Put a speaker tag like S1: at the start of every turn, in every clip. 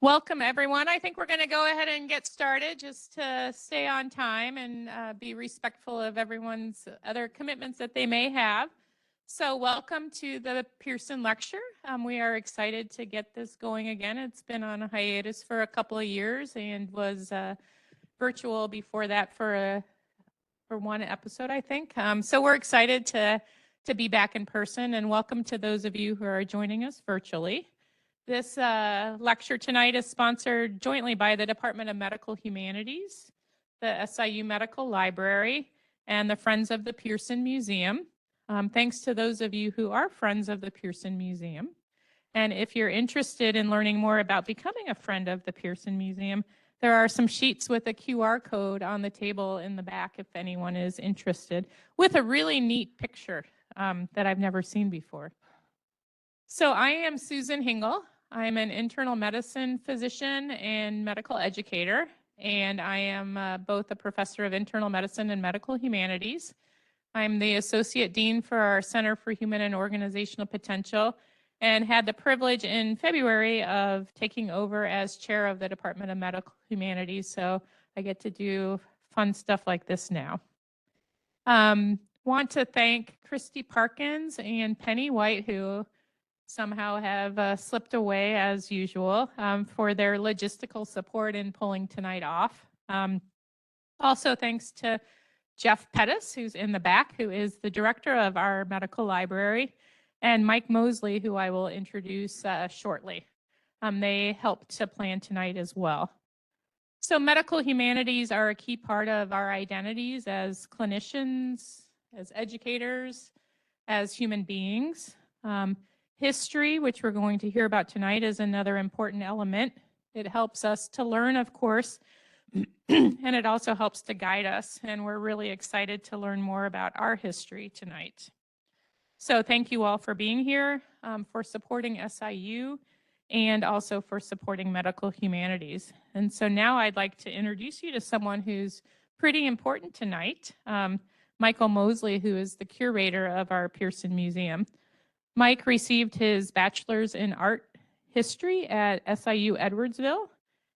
S1: Welcome, everyone. I think we're going to go ahead and get started just to stay on time and be respectful of everyone's other commitments that they may have. So welcome to the Pearson lecture. We are excited to get this going again. It's been on a hiatus for a couple of years and was virtual before that for one episode, I think. So we're excited to be back in person, and welcome to those of you who are joining us virtually. This lecture tonight is sponsored jointly by the Department of Medical Humanities, the SIU Medical Library, and the Friends of the Pearson Museum. Thanks to those of you who are Friends of the Pearson Museum. And if you're interested in learning more about becoming a friend of the Pearson Museum, there are some sheets with a QR code on the table in the back if anyone is interested, with a really neat picture that I've never seen before. So I am Susan Hingle. I'm an internal medicine physician and medical educator, and I am both a professor of internal medicine and medical humanities. I'm the associate dean for our Center for Human and Organizational Potential, and had the privilege in February of taking over as chair of the Department of Medical Humanities, so I get to do fun stuff like this now. Want to thank Christy Parkins and Penny White, who somehow have slipped away as usual, for their logistical support in pulling tonight off. Also thanks to Jeff Pettis, who's in the back, who is the director of our medical library, and Mike Mosley, who I will introduce shortly. They helped to plan tonight as well. So medical humanities are a key part of our identities as clinicians, as educators, as human beings. History, which we're going to hear about tonight, is another important element. It helps us to learn, of course, and it also helps to guide us. And we're really excited to learn more about our history tonight. So thank you all for being here, for supporting SIU, and also for supporting medical humanities. And so now I'd like to introduce you to someone who's pretty important tonight, Michael Mosley, who is the curator of our Pearson Museum. Mike received his bachelor's in art history at SIU Edwardsville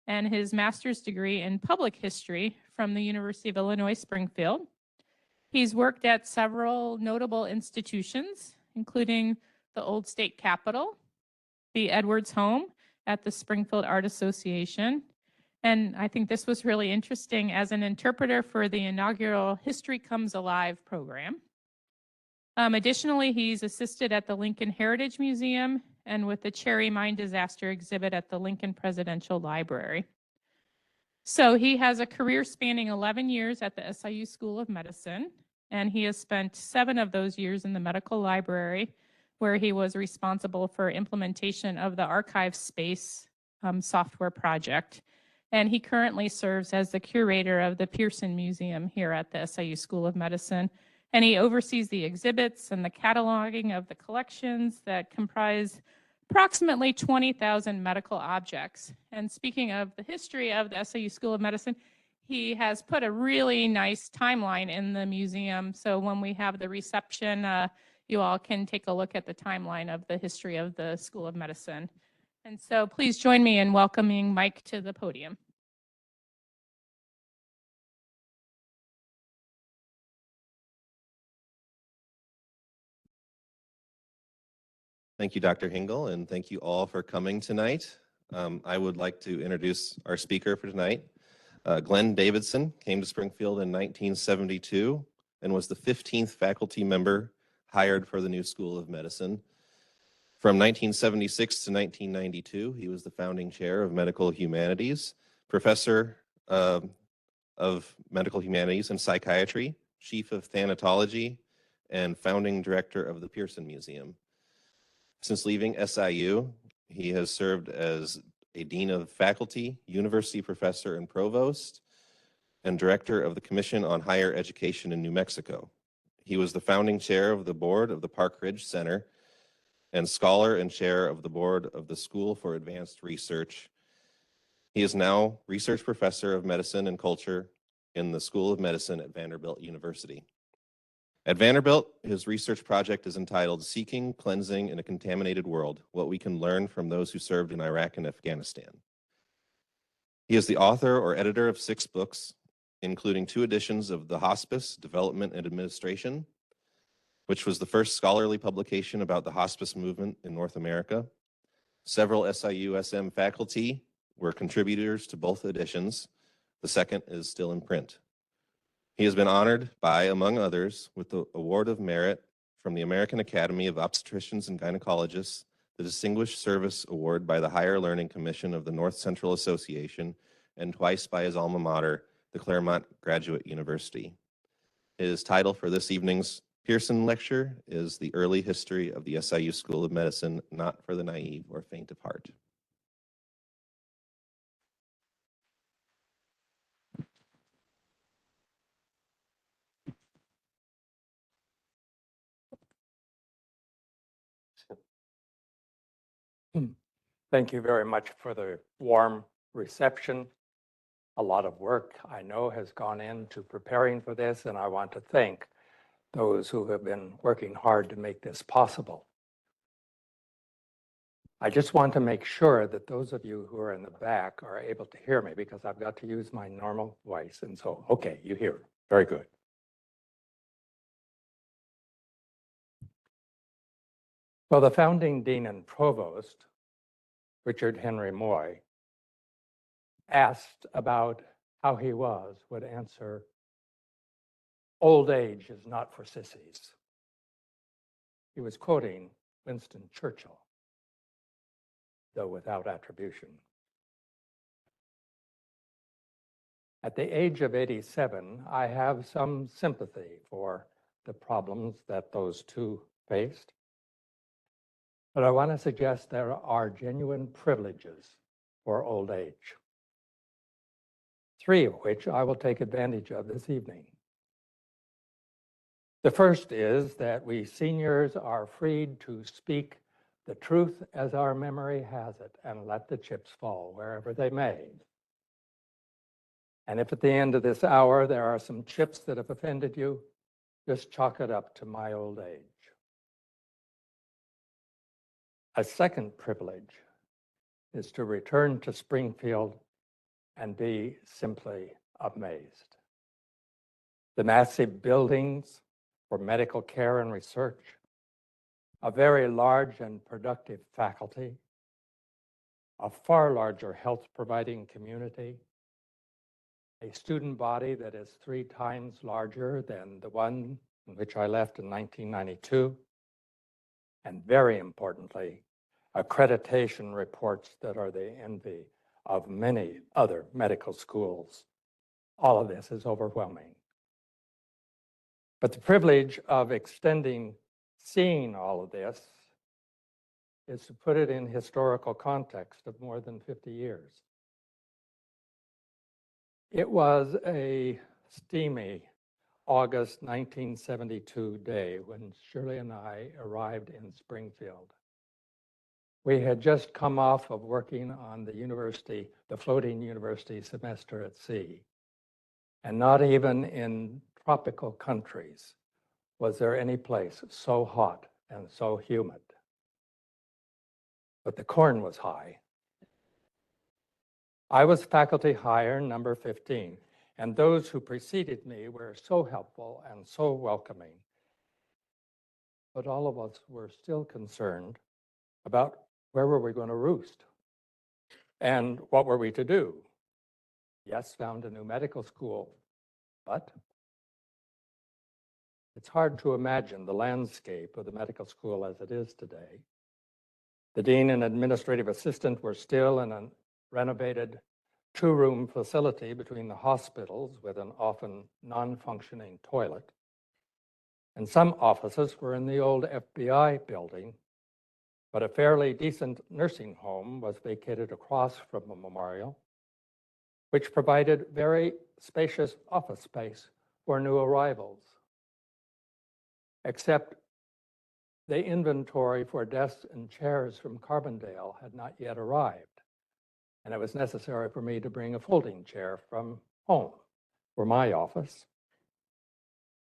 S1: and his master's degree in public history from the University of Illinois Springfield. He's worked at several notable institutions, including the Old State Capitol, the Edwards Home at the Springfield Art Association, and I think this was really interesting as an interpreter for the inaugural History Comes Alive program. Additionally, he's assisted at the Lincoln Heritage Museum and with the Cherry Mine disaster exhibit at the Lincoln Presidential Library. So he has a career spanning 11 years at the SIU School of Medicine, and he has spent 7 of those years in the medical library, where he was responsible for implementation of the archive space software project. And he currently serves as the curator of the Pearson Museum here at the SIU School of Medicine. And he oversees the exhibits and the cataloging of the collections that comprise approximately 20,000 medical objects. And speaking of the history of the SIU School of Medicine, he has put a really nice timeline in the museum. So when we have the reception, you all can take a look at the timeline of the history of the School of Medicine. And so please join me in welcoming Mike to the podium.
S2: Thank you, Dr. Hingle, and thank you all for coming tonight. I would like to introduce our speaker for tonight. Glen Davidson came to Springfield in 1972 and was the 15th faculty member hired for the new School of Medicine. From 1976 to 1992, he was the founding chair of Medical Humanities, professor of Medical Humanities and Psychiatry, chief of Thanatology, and founding director of the Pearson Museum. Since leaving SIU, he has served as a dean of faculty, university professor and provost, and director of the Commission on Higher Education in New Mexico. He was the founding chair of the board of the Park Ridge Center and scholar and chair of the board of the School for Advanced Research. He is now research professor of medicine and culture in the School of Medicine at Vanderbilt University. At Vanderbilt, his research project is entitled Seeking Cleansing in a Contaminated World, What We Can Learn from Those Who Served in Iraq and Afghanistan. He is the author or editor of 6 books, including 2 editions of The Hospice, Development and Administration, which was the first scholarly publication about the hospice movement in North America. Several SIU-SM faculty were contributors to both editions. The second is still in print. He has been honored by, among others, with the Award of Merit from the American Academy of Obstetricians and Gynecologists, the Distinguished Service Award by the Higher Learning Commission of the North Central Association, and twice by his alma mater, the Claremont Graduate University. His title for this evening's Pearson lecture is The Early History of the SIU School of Medicine, Not for the Naive or Faint of Heart.
S3: Thank you very much for the warm reception. A lot of work, I know, has gone into preparing for this, and I want to thank those who have been working hard to make this possible. I just want to make sure that those of you who are in the back are able to hear me, because I've got to use my normal voice. And so, okay, you hear. Very good. Well, the founding dean and provost, Richard Henry Moy, asked about how he was, would answer, "Old age is not for sissies." He was quoting Winston Churchill, though without attribution. At the age of 87, I have some sympathy for the problems that those two faced. But I want to suggest there are genuine privileges for old age, 3 of which I will take advantage of this evening. The first is that we seniors are freed to speak the truth as our memory has it and let the chips fall wherever they may. And if at the end of this hour there are some chips that have offended you, just chalk it up to my old age. A second privilege is to return to Springfield and be simply amazed. The massive buildings for medical care and research, a very large and productive faculty, a far larger health providing community, a student body that is 3 times larger than the one in which I left in 1992, and very importantly, accreditation reports that are the envy of many other medical schools. All of this is overwhelming. But the privilege of seeing all of this is to put it in historical context of more than 50 years. It was a steamy August 1972 day when Shirley and I arrived in Springfield. We had just come off of working on the floating university semester at sea. And not even in tropical countries was there any place so hot and so humid. But the corn was high. I was faculty hire number 15, and those who preceded me were so helpful and so welcoming. But all of us were still concerned about where were we going to roost and what were we to do? Yes, found a new medical school, but it's hard to imagine the landscape of the medical school as it is today. The dean and administrative assistant were still in a renovated 2-room facility between the hospitals with an often non-functioning toilet. And some offices were in the old FBI building, but a fairly decent nursing home was vacated across from the memorial, which provided very spacious office space for new arrivals. Except the inventory for desks and chairs from Carbondale had not yet arrived, and it was necessary for me to bring a folding chair from home for my office.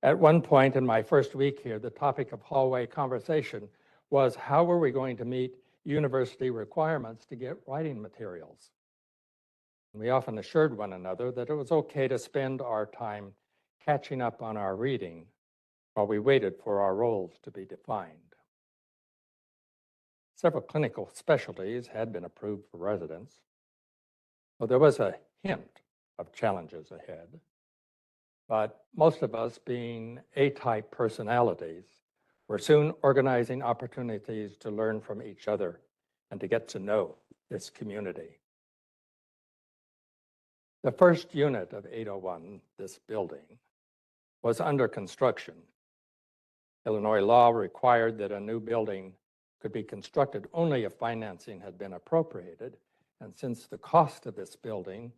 S3: At one point in my first week here, the topic of hallway conversation was how were we going to meet university requirements to get writing materials? We often assured one another that it was okay to spend our time catching up on our reading while we waited for our roles to be defined. Several clinical specialties had been approved for residents, so there was a hint of challenges ahead. But most of us, being A-type personalities, were soon organizing opportunities to learn from each other and to get to know this community. The first unit of 801, this building, was under construction. Illinois law required that a new building could be constructed only if financing had been appropriated, and since the cost of this building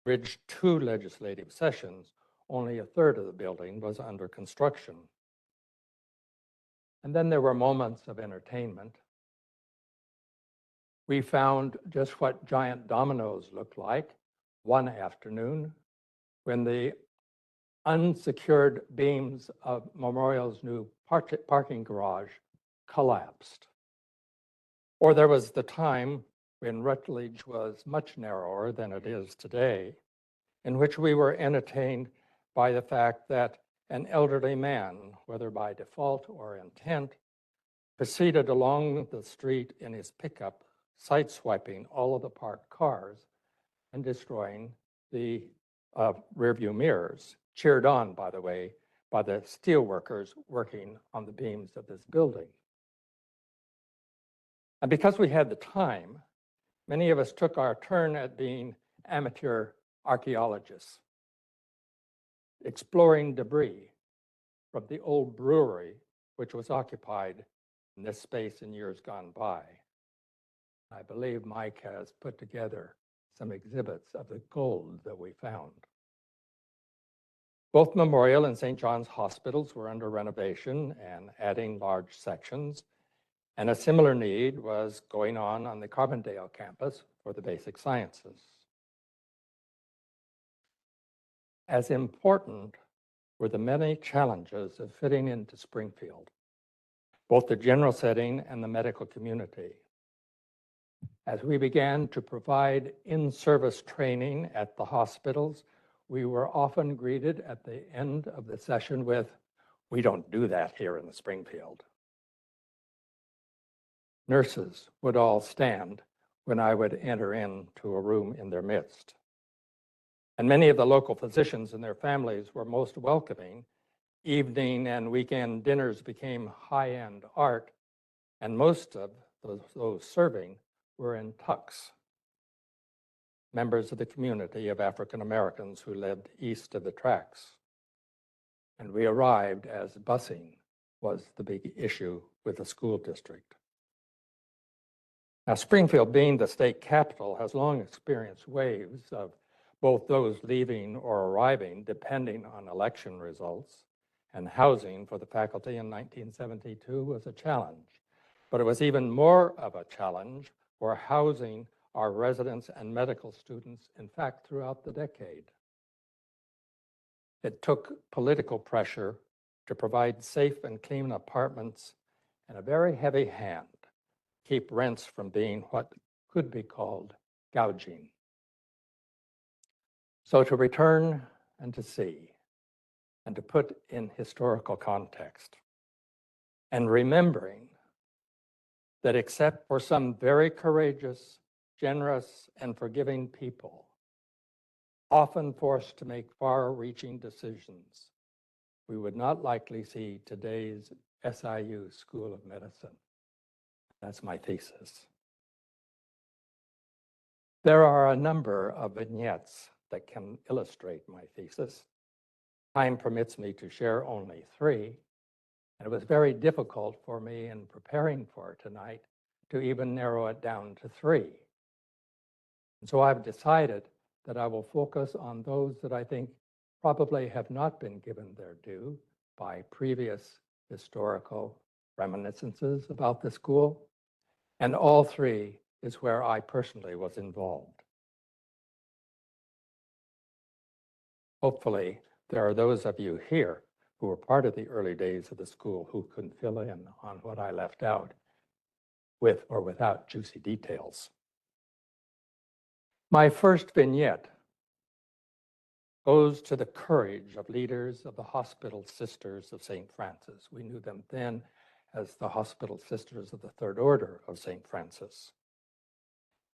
S3: bridged 2 legislative sessions, only a third of the building was under construction. And then there were moments of entertainment. We found just what giant dominoes looked like one afternoon when the unsecured beams of Memorial's new parking garage collapsed. Or there was the time when Rutledge was much narrower than it is today, in which we were entertained by the fact that an elderly man, whether by default or intent, proceeded along the street in his pickup, sideswiping all of the parked cars and destroying the rearview mirrors, cheered on, by the way, by the steel workers working on the beams of this building. And because we had the time, many of us took our turn at being amateur archaeologists, exploring debris from the old brewery, which was occupied in this space in years gone by. I believe Mike has put together some exhibits of the gold that we found. Both Memorial and St. John's hospitals were under renovation and adding large sections, and a similar need was going on the Carbondale campus for the basic sciences. As important were the many challenges of fitting into Springfield, both the general setting and the medical community. As we began to provide in-service training at the hospitals, we were often greeted at the end of the session with, "We don't do that here in the Springfield." Nurses would all stand when I would enter into a room in their midst. And many of the local physicians and their families were most welcoming. Evening and weekend dinners became high-end art, and most of those serving were in tux, members of the community of African Americans who lived east of the tracks. And we arrived as busing was the big issue with the school district. Now, Springfield, being the state capital, has long experienced waves of both those leaving or arriving, depending on election results, and housing for the faculty in 1972 was a challenge. But it was even more of a challenge for housing our residents and medical students, in fact, throughout the decade. It took political pressure to provide safe and clean apartments and a very heavy hand to keep rents from being what could be called gouging. So to return and to see, and to put in historical context, and remembering that except for some very courageous, generous, and forgiving people, often forced to make far-reaching decisions, we would not likely see today's SIU School of Medicine. That's my thesis. There are a number of vignettes that can illustrate my thesis. Time permits me to share only 3, and it was very difficult for me in preparing for tonight to even narrow it down to 3. And so I've decided that I will focus on those that I think probably have not been given their due by previous historical reminiscences about the school, and all 3 is where I personally was involved. Hopefully, there are those of you here who were part of the early days of the school who can fill in on what I left out, with or without juicy details. My first vignette goes to the courage of leaders of the Hospital Sisters of St. Francis. We knew them then as the Hospital Sisters of the Third Order of St. Francis.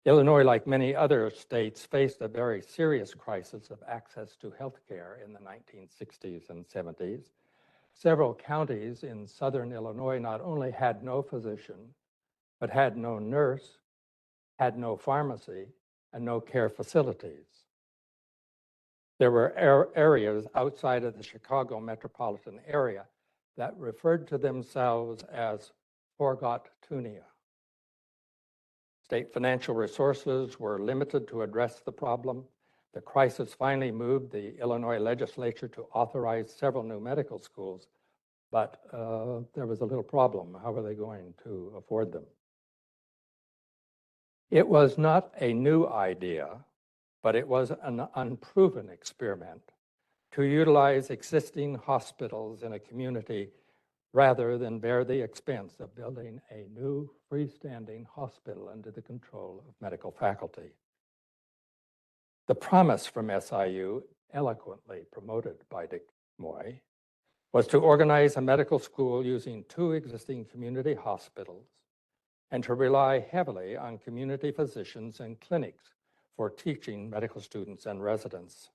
S3: Illinois, like many other states, faced a very serious crisis of access to health care in the 1960s and 70s. Several counties in southern Illinois not only had no physician, but had no nurse, had no pharmacy, and no care facilities. There were areas outside of the Chicago metropolitan area that referred to themselves as Forgot-tunia. State financial resources were limited to address the problem. The crisis finally moved the Illinois legislature to authorize several new medical schools, but there was a little problem. How were they going to afford them? It was not a new idea, but it was an unproven experiment to utilize existing hospitals in a community rather than bear the expense of building a new freestanding hospital under the control of medical faculty. The promise from SIU, eloquently promoted by Dick Moy, was to organize a medical school using 2 existing community hospitals and to rely heavily on community physicians and clinics for teaching medical students and residents.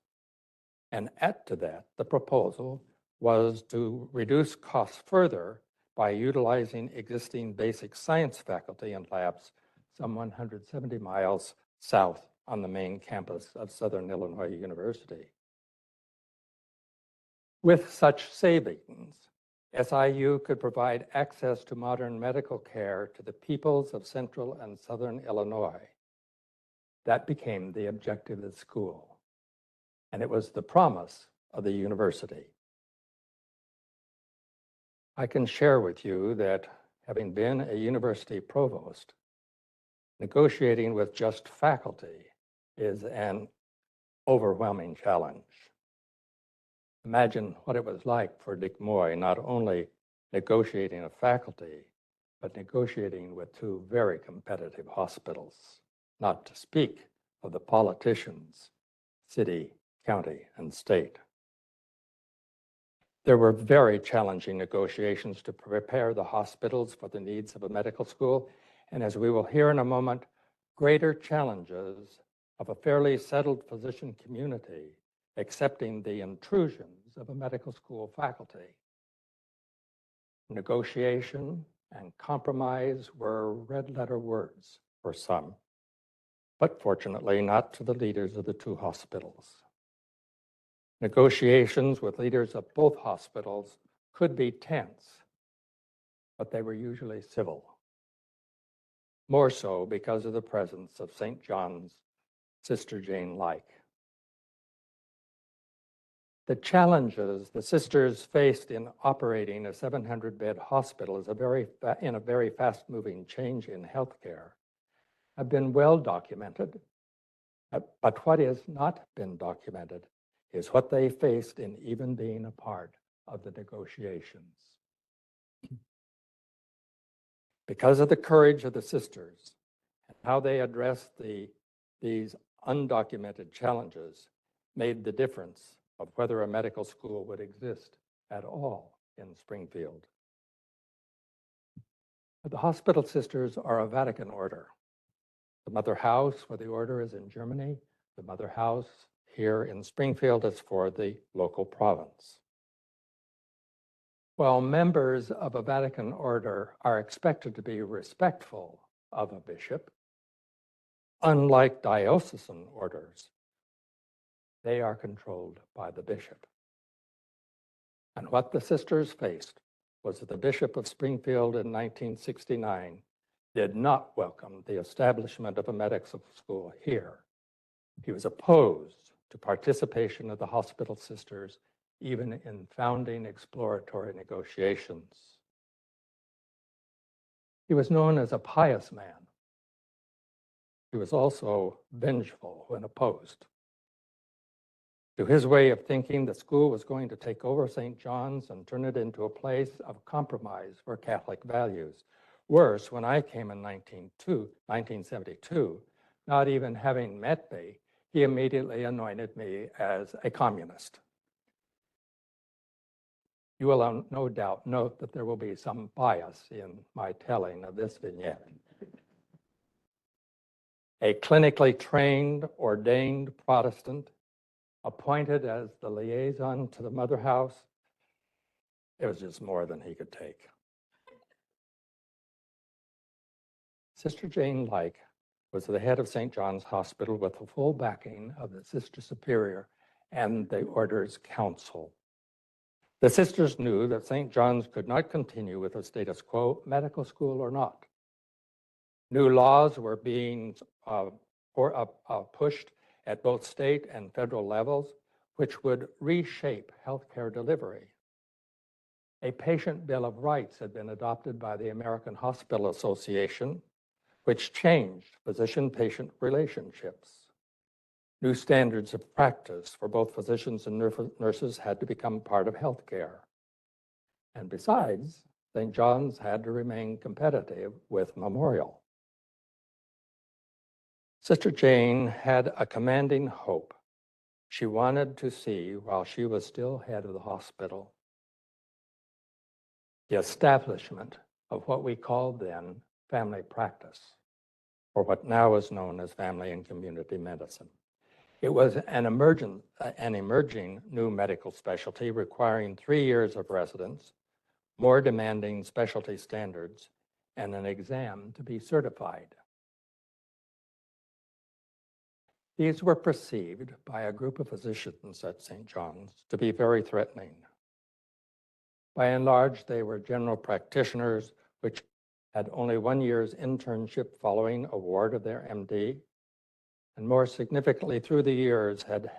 S3: And add to that, the proposal was to reduce costs further by utilizing existing basic science faculty and labs some 170 miles south on the main campus of Southern Illinois University. With such savings, SIU could provide access to modern medical care to the peoples of Central and Southern Illinois. That became the objective of the school, and it was the promise of the university. I can share with you that having been a university provost, negotiating with just faculty is an overwhelming challenge. Imagine what it was like for Dick Moy, not only negotiating a faculty, but negotiating with 2 very competitive hospitals, not to speak of the politicians, city, county, and state. There were very challenging negotiations to prepare the hospitals for the needs of a medical school, and as we will hear in a moment, greater challenges of a fairly settled physician community accepting the intrusions of a medical school faculty. Negotiation and compromise were red-letter words for some, but fortunately not to the leaders of the 2 hospitals. Negotiations with leaders of both hospitals could be tense, but they were usually civil. More so because of the presence of St. John's Sister Jane Like. The challenges the sisters faced in operating a 700-bed hospital is in a very fast-moving change in healthcare have been well documented, but what has not been documented is what they faced in even being a part of the negotiations. Because of the courage of the sisters and how they addressed these undocumented challenges made the difference of whether a medical school would exist at all in Springfield. The Hospital Sisters are a Vatican order. The mother house for the order is in Germany. The mother house here in Springfield is for the local province. While members of a Vatican order are expected to be respectful of a bishop, unlike diocesan orders, they are controlled by the bishop. And what the sisters faced was that the Bishop of Springfield in 1969 did not welcome the establishment of a medical school here. He was opposed to participation of the hospital sisters, even in founding exploratory negotiations. He was known as a pious man. He was also vengeful when opposed. To his way of thinking, the school was going to take over St. John's and turn it into a place of compromise for Catholic values. Worse, when I came in 1972, not even having met me, he immediately anointed me as a communist. You will no doubt note that there will be some bias in my telling of this vignette. A clinically trained, ordained Protestant appointed as the liaison to the mother house, it was just more than he could take. Sister Jane Like was the head of St. John's Hospital with the full backing of the Sister Superior and the Order's Council. The sisters knew that St. John's could not continue with the status quo, medical school or not. New laws were being pushed at both state and federal levels, which would reshape healthcare delivery. A patient bill of rights had been adopted by the American Hospital Association, which changed physician-patient relationships. New standards of practice for both physicians and nurses had to become part of healthcare. And besides, St. John's had to remain competitive with Memorial. Sister Jane had a commanding hope. She wanted to see, while she was still head of the hospital, the establishment of what we called then family practice, or what now is known as family and community medicine. It was an emerging new medical specialty requiring 3 years of residence, more demanding specialty standards, and an exam to be certified. These were perceived by a group of physicians at St. John's to be very threatening. By and large, they were general practitioners, which had only 1 year's internship following award of their MD, and more significantly, through the years, had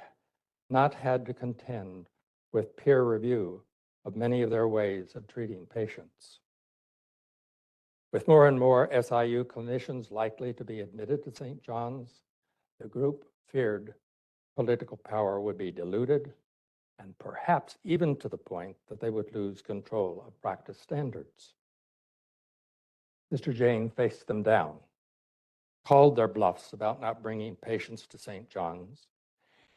S3: not had to contend with peer review of many of their ways of treating patients. With more and more SIU clinicians likely to be admitted to St. John's, the group feared political power would be diluted, and perhaps even to the point that they would lose control of practice standards. Sister Jane faced them down, called their bluffs about not bringing patients to St. John's,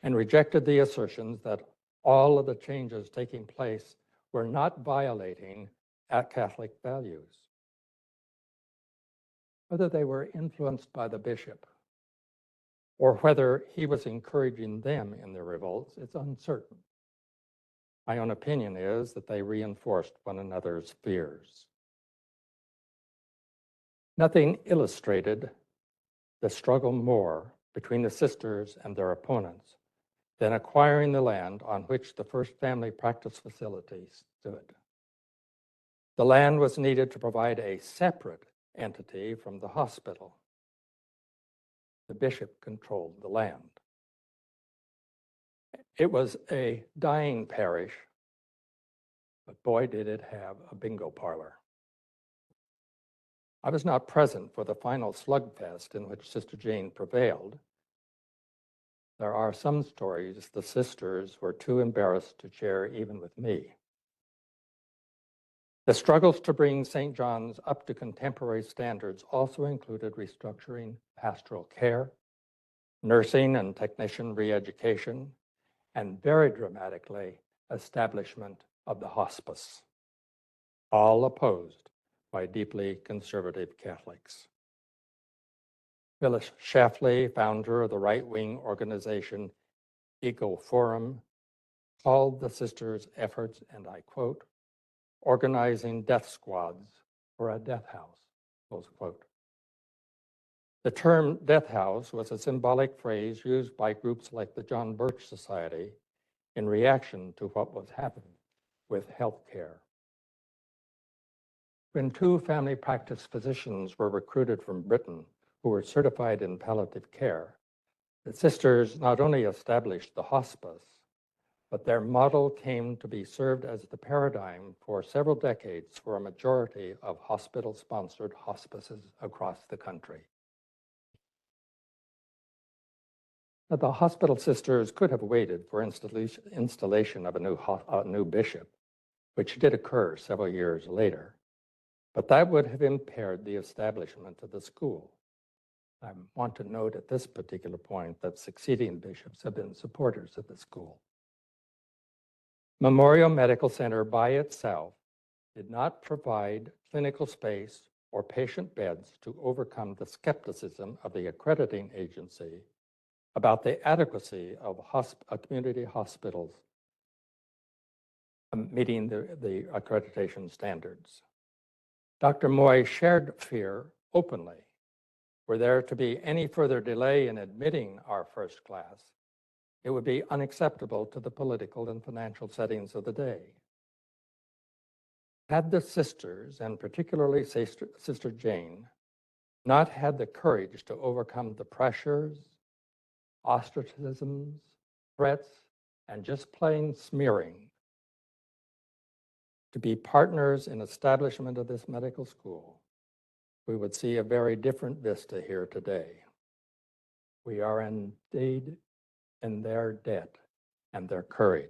S3: and rejected the assertions that all of the changes taking place were not violating Catholic values. Whether they were influenced by the bishop or whether he was encouraging them in their revolts, it's uncertain. My own opinion is that they reinforced one another's fears. Nothing illustrated the struggle more between the sisters and their opponents than acquiring the land on which the first family practice facility stood. The land was needed to provide a separate entity from the hospital. The bishop controlled the land. It was a dying parish, but boy, did it have a bingo parlor. I was not present for the final slugfest in which Sister Jane prevailed. There are some stories the sisters were too embarrassed to share even with me. The struggles to bring St. John's up to contemporary standards also included restructuring pastoral care, nursing and technician re-education, and very dramatically, establishment of the hospice, all opposed by deeply conservative Catholics. Phyllis Schlafly, founder of the right-wing organization Eco Forum, called the sisters' efforts, and I quote, organizing death squads for a death house, close quote. The term death house was a symbolic phrase used by groups like the John Birch Society in reaction to what was happening with healthcare. When 2 family practice physicians were recruited from Britain who were certified in palliative care, the sisters not only established the hospice, but their model came to be served as the paradigm for several decades for a majority of hospital-sponsored hospices across the country. Now, the hospital sisters could have waited for installation of a new bishop, which did occur several years later, but that would have impaired the establishment of the school. I want to note at this particular point that succeeding bishops have been supporters of the school. Memorial Medical Center by itself did not provide clinical space or patient beds to overcome the skepticism of the accrediting agency about the adequacy of community hospitals meeting the accreditation standards. Dr. Moy shared fear openly. Were there to be any further delay in admitting our first class, it would be unacceptable to the political and financial settings of the day. Had the sisters, and particularly Sister Jane, not had the courage to overcome the pressures, ostracisms, threats, and just plain smearing to be partners in establishment of this medical school, we would see a very different vista here today. We are indeed in their debt and their courage.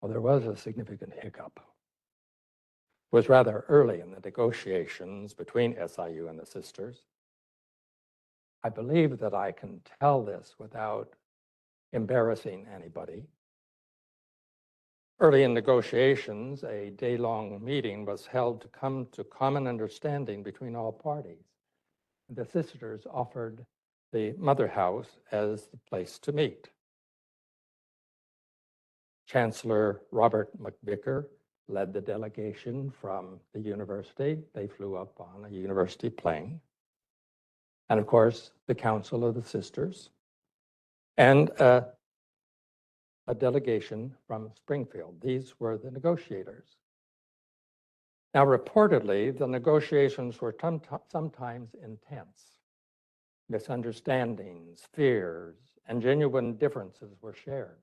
S3: Well, there was a significant hiccup. It was rather early in the negotiations between SIU and the sisters. I believe that I can tell this without embarrassing anybody. Early in negotiations, a day-long meeting was held to come to common understanding between all parties. The sisters offered the mother house as the place to meet. Chancellor Robert McVicker led the delegation from the university. They flew up on a university plane. And of course, the Council of the Sisters, and a delegation from Springfield. These were the negotiators. Now, reportedly, the negotiations were sometimes intense. Misunderstandings, fears, and genuine differences were shared.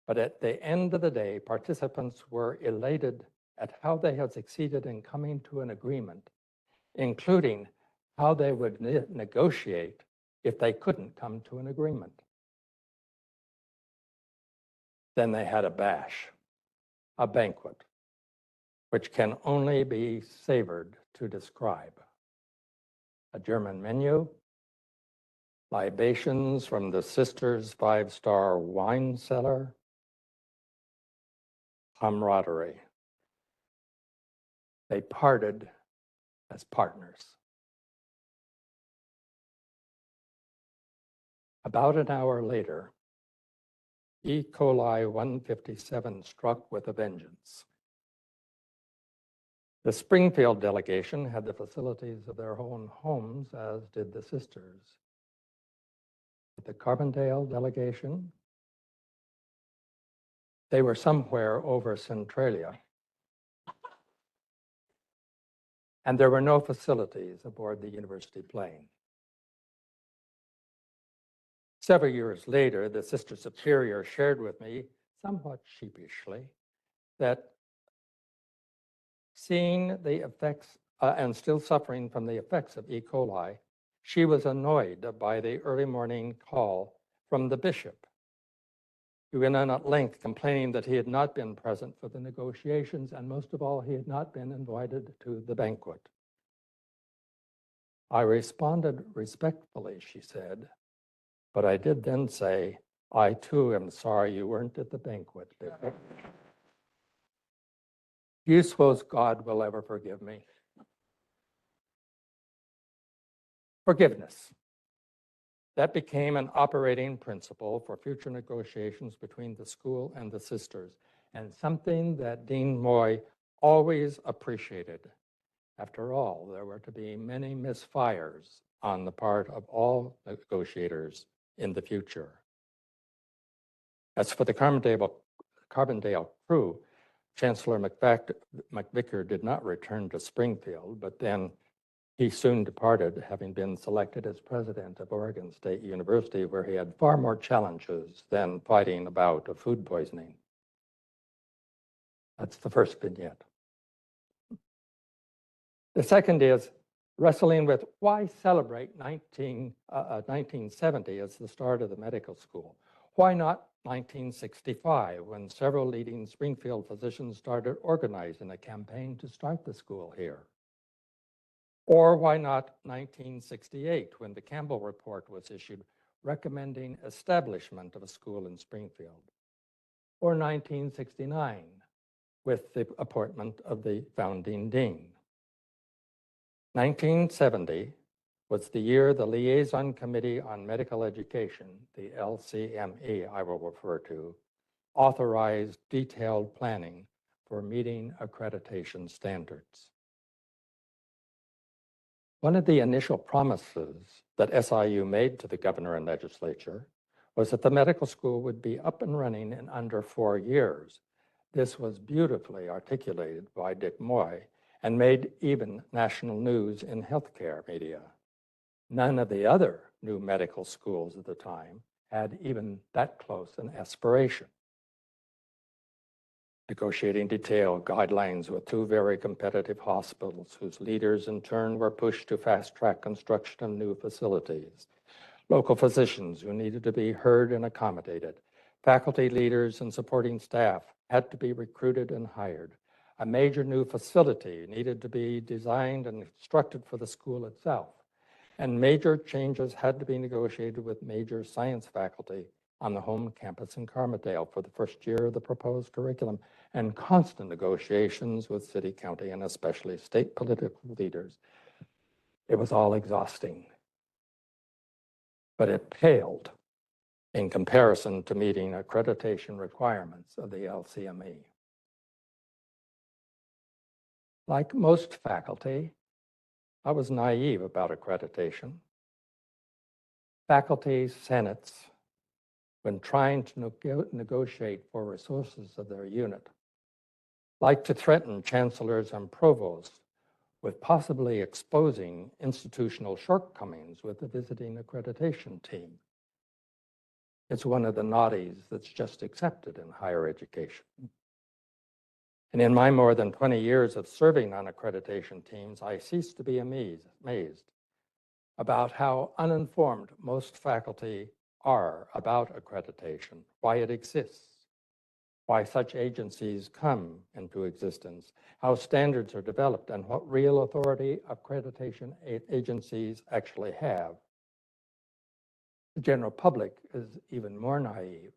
S3: But at the end of the day, participants were elated at how they had succeeded in coming to an agreement, including how they would negotiate if they couldn't come to an agreement. Then they had a bash, a banquet, which can only be savored to describe. A German menu, libations from the sisters' 5-star wine cellar, camaraderie. They parted as partners. About an hour later, E. coli 157 struck with a vengeance. The Springfield delegation had the facilities of their own homes, as did the sisters. The Carbondale delegation, they were somewhere over Centralia. And there were no facilities aboard the university plane. Several years later, the Sister Superior shared with me, somewhat sheepishly, that seeing the effects and still suffering from the effects of E. coli, she was annoyed by the early morning call from the bishop, who went on at length complaining that he had not been present for the negotiations, and most of all, he had not been invited to the banquet. I responded respectfully, she said, but I did then say, I too am sorry you weren't at the banquet, Bishop. Do you suppose God will ever forgive me? Forgiveness. That became an operating principle for future negotiations between the school and the sisters, and something that Dean Moy always appreciated. After all, there were to be many misfires on the part of all negotiators in the future. As for the Carbondale crew, Chancellor McVicker did not return to Springfield, but then he soon departed, having been selected as president of Oregon State University, where he had far more challenges than fighting a bout of food poisoning. That's the first vignette. The second is wrestling with why celebrate 1970 as the start of the medical school? Why not 1965, when several leading Springfield physicians started organizing a campaign to start the school here? Or why not 1968, when the Campbell Report was issued recommending establishment of a school in Springfield? Or 1969, with the appointment of the founding dean? 1970 was the year the Liaison Committee on Medical Education, the LCME I will refer to, authorized detailed planning for meeting accreditation standards. One of the initial promises that SIU made to the governor and legislature was that the medical school would be up and running in under 4 years. This was beautifully articulated by Dick Moy and made even national news in healthcare media. None of the other new medical schools at the time had even that close an aspiration. Negotiating detailed guidelines with 2 very competitive hospitals whose leaders in turn were pushed to fast-track construction of new facilities. Local physicians who needed to be heard and accommodated. Faculty leaders and supporting staff had to be recruited and hired. A major new facility needed to be designed and constructed for the school itself. And major changes had to be negotiated with major science faculty on the home campus in Carmondale for the first year of the proposed curriculum, and constant negotiations with city, county, and especially state political leaders. It was all exhausting, but it paled in comparison to meeting accreditation requirements of the LCME. Like most faculty, I was naive about accreditation. Faculty senates, when trying to negotiate for resources of their unit, like to threaten chancellors and provosts with possibly exposing institutional shortcomings with the visiting accreditation team. It's one of the naughties that's just accepted in higher education. And in my more than 20 years of serving on accreditation teams, I ceased to be amazed about how uninformed most faculty are about accreditation, why it exists, why such agencies come into existence, how standards are developed, and what real authority accreditation agencies actually have. The general public is even more naive,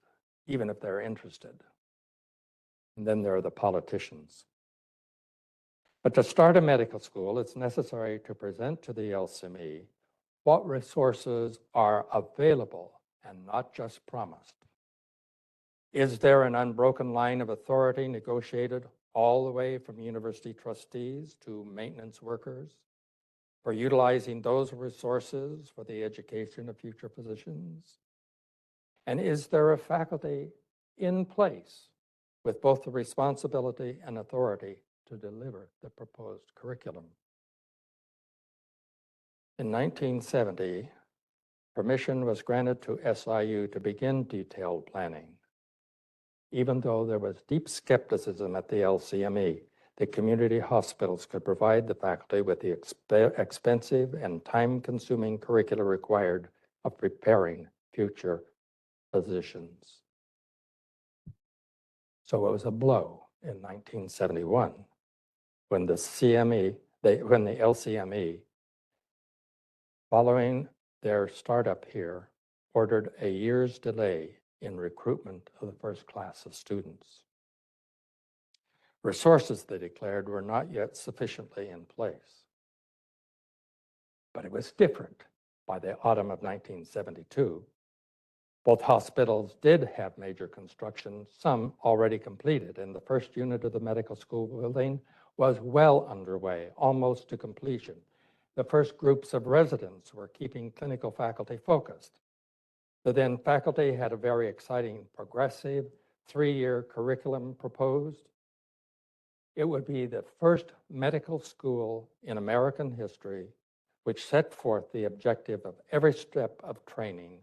S3: even if they're interested. And then there are the politicians. But to start a medical school, it's necessary to present to the LCME what resources are available and not just promised. Is there an unbroken line of authority negotiated all the way from university trustees to maintenance workers for utilizing those resources for the education of future physicians? And is there a faculty in place with both the responsibility and authority to deliver the proposed curriculum? In 1970, permission was granted to SIU to begin detailed planning. Even though there was deep skepticism at the LCME that community hospitals could provide the faculty with the expensive and time-consuming curricula required of preparing future physicians. So it was a blow in 1971 when the LCME, following their startup here, ordered a year's delay in recruitment of the first class of students. Resources, they declared, were not yet sufficiently in place. But it was different by the autumn of 1972. Both hospitals did have major construction, some already completed, and the first unit of the medical school building was well underway, almost to completion. The first groups of residents were keeping clinical faculty focused. The then faculty had a very exciting, progressive 3-year curriculum proposed. It would be the first medical school in American history which set forth the objective of every step of training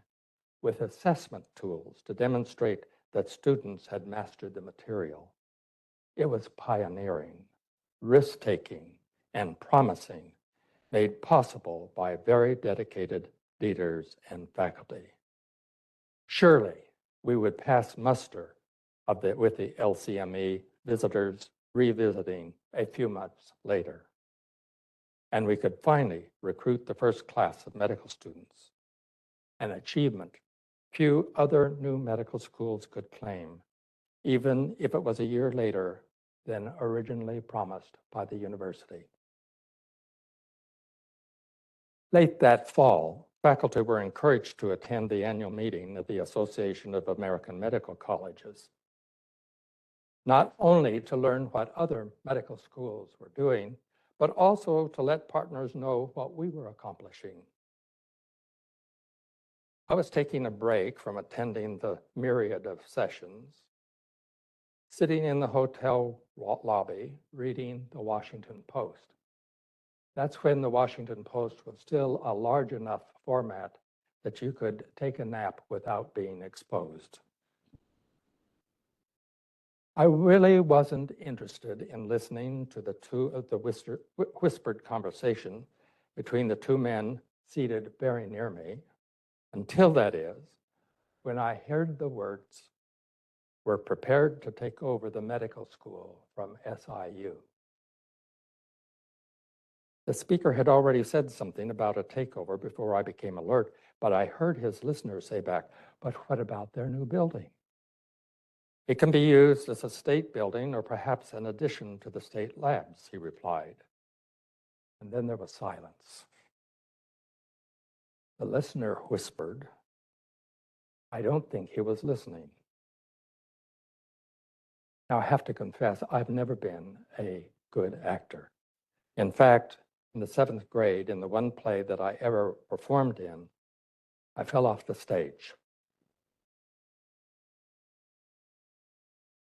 S3: with assessment tools to demonstrate that students had mastered the material. It was pioneering, risk-taking, and promising, made possible by very dedicated leaders and faculty. Surely we would pass muster with the LCME visitors revisiting a few months later. and we could finally recruit the first class of medical students, an achievement few other new medical schools could claim, even if it was a year later than originally promised by the university. Late that fall, faculty were encouraged to attend the annual meeting of the Association of American Medical Colleges, not only to learn what other medical schools were doing, but also to let partners know what we were accomplishing. I was taking a break from attending the myriad of sessions, sitting in the hotel lobby reading the Washington Post. That's when the Washington Post was still a large enough format that you could take a nap without being exposed. I really wasn't interested in listening to the whispered conversation between the two men seated very near me, until that is, when I heard the words, "We're prepared to take over the medical school from SIU." The speaker had already said something about a takeover before I became alert, but I heard his listeners say back, "But what about their new building? It can be used as a state building or perhaps an addition to the state labs," he replied. And then there was silence. The listener whispered, "I don't think he was listening." Now, I have to confess, I've never been a good actor. In fact, in the 7th grade, in the one play that I ever performed in, I fell off the stage.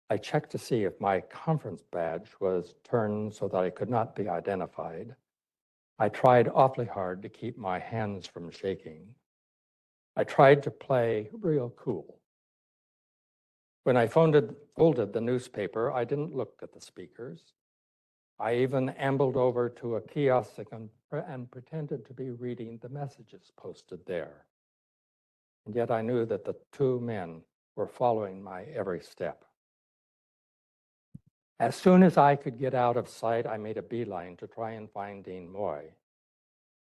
S3: I checked to see if my conference badge was turned so that I could not be identified. I tried awfully hard to keep my hands from shaking. I tried to play real cool. When I folded the newspaper, I didn't look at the speakers. I even ambled over to a kiosk and pretended to be reading the messages posted there. And yet I knew that the two men were following my every step. As soon as I could get out of sight, I made a beeline to try and find Dean Moy.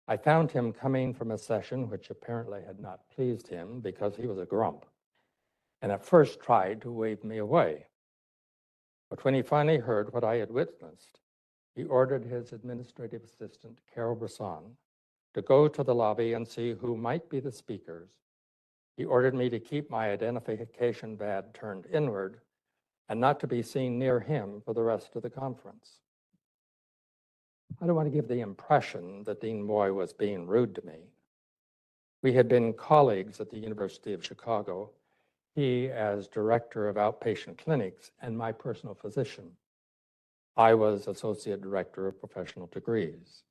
S3: I found him coming from a session which apparently had not pleased him because he was a grump, and at first tried to wave me away. But when he finally heard what I had witnessed, he ordered his administrative assistant, Carol Brisson, to go to the lobby and see who might be the speakers. He ordered me to keep my identification badge turned inward and not to be seen near him for the rest of the conference. I don't want to give the impression that Dean Moy was being rude to me. We had been colleagues at the University of Chicago, he as director of outpatient clinics and my personal physician. I was associate director of professional degrees,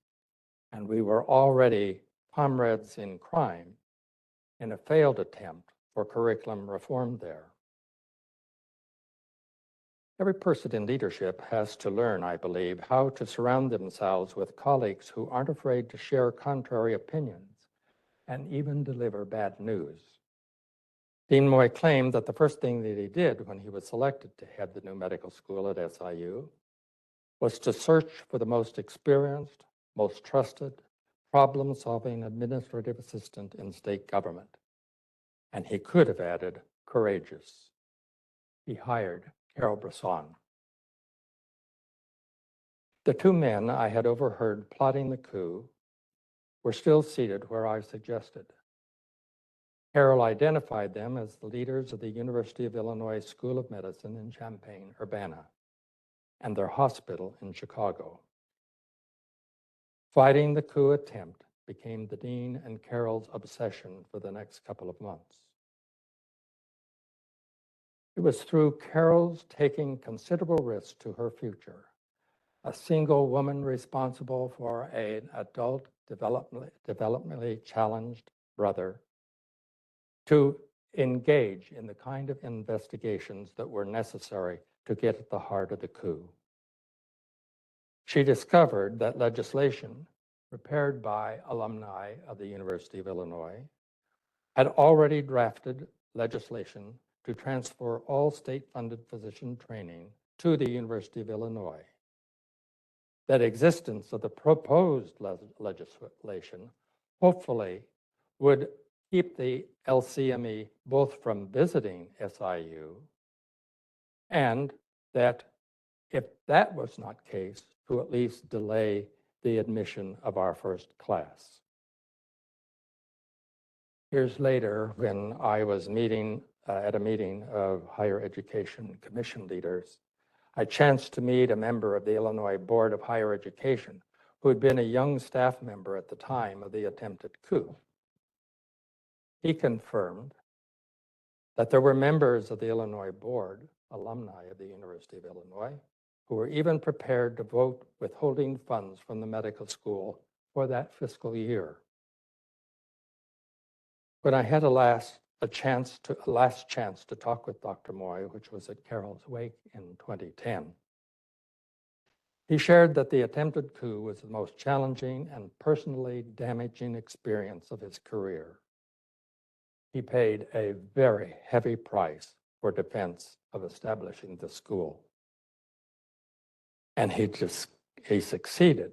S3: and we were already comrades in crime in a failed attempt for curriculum reform there. Every person in leadership has to learn, I believe, how to surround themselves with colleagues who aren't afraid to share contrary opinions and even deliver bad news. Dean Moy claimed that the first thing that he did when he was selected to head the new medical school at SIU was to search for the most experienced, most trusted, problem-solving administrative assistant in state government. And he could have added courageous. He hired Carol Brisson. The two men I had overheard plotting the coup were still seated where I suggested. Carol identified them as the leaders of the University of Illinois School of Medicine in Champaign-Urbana and their hospital in Chicago. Fighting the coup attempt became the dean and Carol's obsession for the next couple of months. It was through Carol's taking considerable risks to her future, a single woman responsible for an adult developmentally challenged brother, to engage in the kind of investigations that were necessary to get at the heart of the coup. She discovered that legislation prepared by alumni of the University of Illinois had already drafted legislation to transfer all state-funded physician training to the University of Illinois. that existence of the proposed legislation hopefully would keep the LCME both from visiting SIU, and that if that was not case, to at least delay the admission of our first class. Years later, when I was at a meeting of higher education commission leaders, I chanced to meet a member of the Illinois Board of Higher Education who had been a young staff member at the time of the attempted coup. He confirmed that there were members of the Illinois Board, alumni of the University of Illinois, who were even prepared to vote withholding funds from the medical school for that fiscal year. When I had a last chance to talk with Dr. Moy, which was at Carroll's wake in 2010, he shared that the attempted coup was the most challenging and personally damaging experience of his career. He paid a very heavy price for defense of establishing the school. And he succeeded